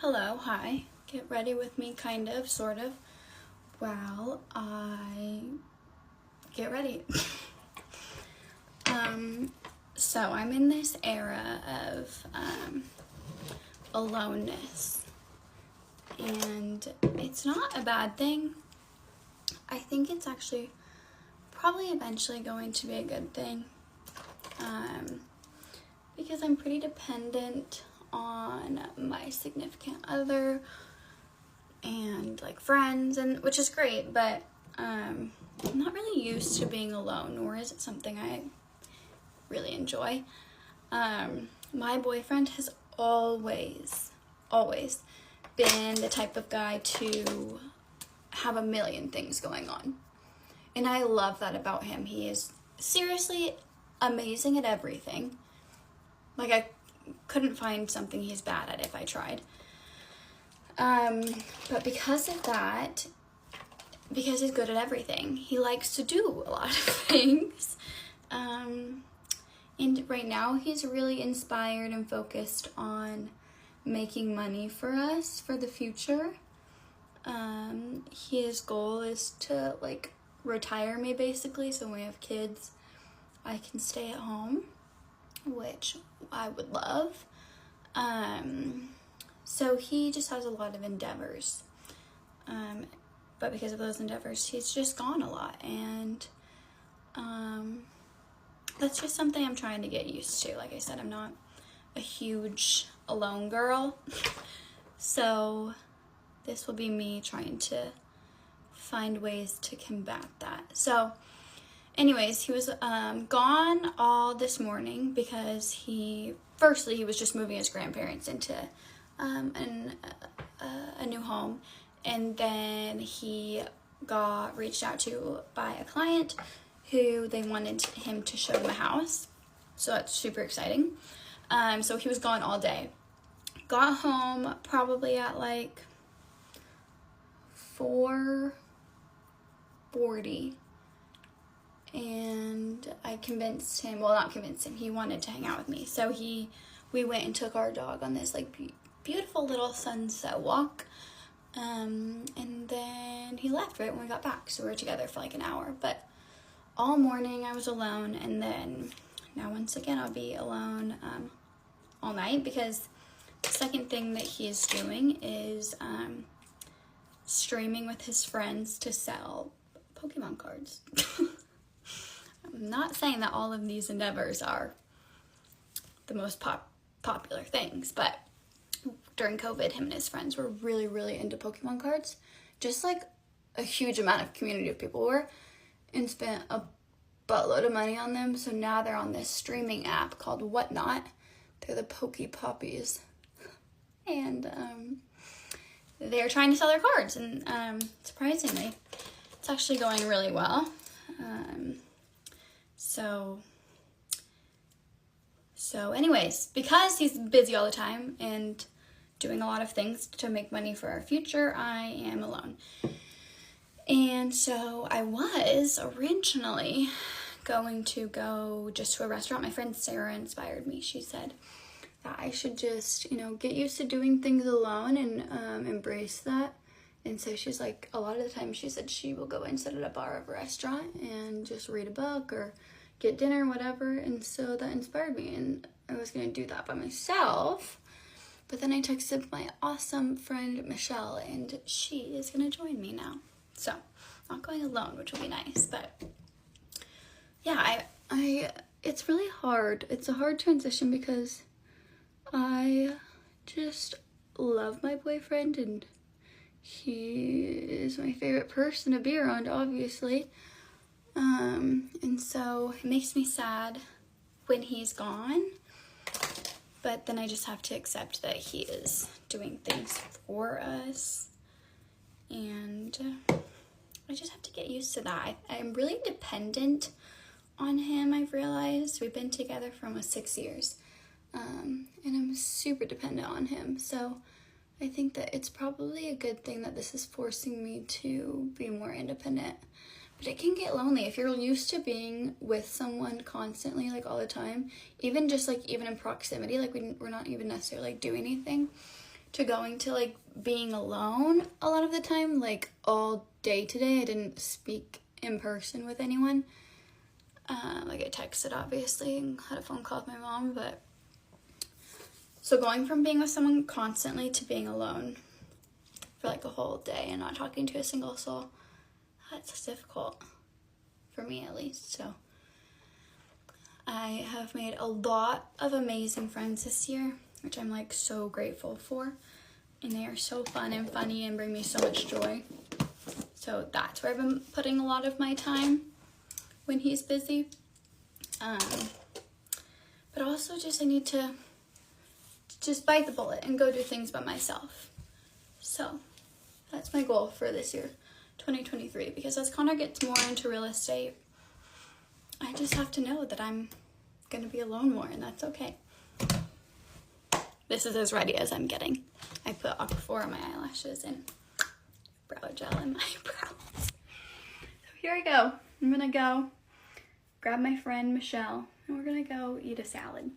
Hello, hi. Get ready with me, kind of, sort of, while I get ready. So I'm in this era of aloneness, and it's not a bad thing. I think it's actually probably eventually going to be a good thing, because I'm pretty dependent on my significant other and like friends, and which is great, but I'm not really used to being alone, nor is it something I really enjoy. My boyfriend has always been the type of guy to have a million things going on, and I love that about him. He is seriously amazing at everything. Like, I couldn't find something he's bad at if I tried. But because of that, because he's good at everything, he likes to do a lot of things. And right now he's really inspired and focused on making money for us for the future. His goal is to like retire me basically, so when we have kids, I can stay at home, which I would love. So he just has a lot of endeavors. But because of those endeavors, he's just gone a lot. And that's just something I'm trying to get used to. Like I said, I'm not a huge alone girl. So this will be me trying to find ways to combat that. So anyways, he was gone all this morning because he was just moving his grandparents into a new home, and then he got reached out to by a client who they wanted him to show them a house, so that's super exciting. So he was gone all day. Got home probably at like 4:40, and I convinced him, well, not convinced him, he wanted to hang out with me, so we went and took our dog on this like beautiful little sunset walk, and then he left right when we got back, so we were together for like an hour. But all morning I was alone, and then now once again I'll be alone all night, because the second thing that he is doing is streaming with his friends to sell Pokemon cards. I'm not saying that all of these endeavors are the most popular things, but during COVID, him and his friends were really into Pokemon cards, just like a huge amount of community of people were, and spent a buttload of money on them. So now they're on this streaming app called Whatnot. They're the Pokepoppies, and they're trying to sell their cards, and surprisingly, it's actually going really well. So anyways, because he's busy all the time and doing a lot of things to make money for our future, I am alone. And so I was originally going to go just to a restaurant. My friend Sarah inspired me. She said that I should just, get used to doing things alone and embrace that. And so she's like, a lot of the time she said she will go and sit at a bar or a restaurant and just read a book or get dinner, whatever. And so that inspired me, and I was going to do that by myself. But then I texted my awesome friend Michelle, and she is going to join me now. So not going alone, which will be nice. But yeah, I it's really hard. It's a hard transition because I just love my boyfriend, and he is my favorite person to be around, obviously. And so it makes me sad when he's gone, but then I just have to accept that he is doing things for us, and I just have to get used to that. I'm really dependent on him, I've realized. We've been together for almost 6 years, and I'm super dependent on him, so I think that it's probably a good thing that this is forcing me to be more independent. But it can get lonely if you're used to being with someone constantly, like all the time, even just like even in proximity, like we're not even necessarily like doing anything. to going to like being alone a lot of the time. Like all day today I didn't speak in person with anyone. Like I texted obviously and had a phone call with my mom, but so going from being with someone constantly to being alone for like a whole day and not talking to a single soul, that's difficult for me at least. So I have made a lot of amazing friends this year, which I'm like so grateful for, and they are so fun and funny and bring me so much joy. So that's where I've been putting a lot of my time when he's busy. But also just I need to just bite the bullet and go do things by myself. So that's my goal for this year, 2023, because as Connor gets more into real estate, I just have to know that I'm going to be alone more, and that's okay. This is as ready as I'm getting. I put Aquaphor on my eyelashes and brow gel in my brows. So here I go. I'm going to go grab my friend Michelle, and we're going to go eat a salad.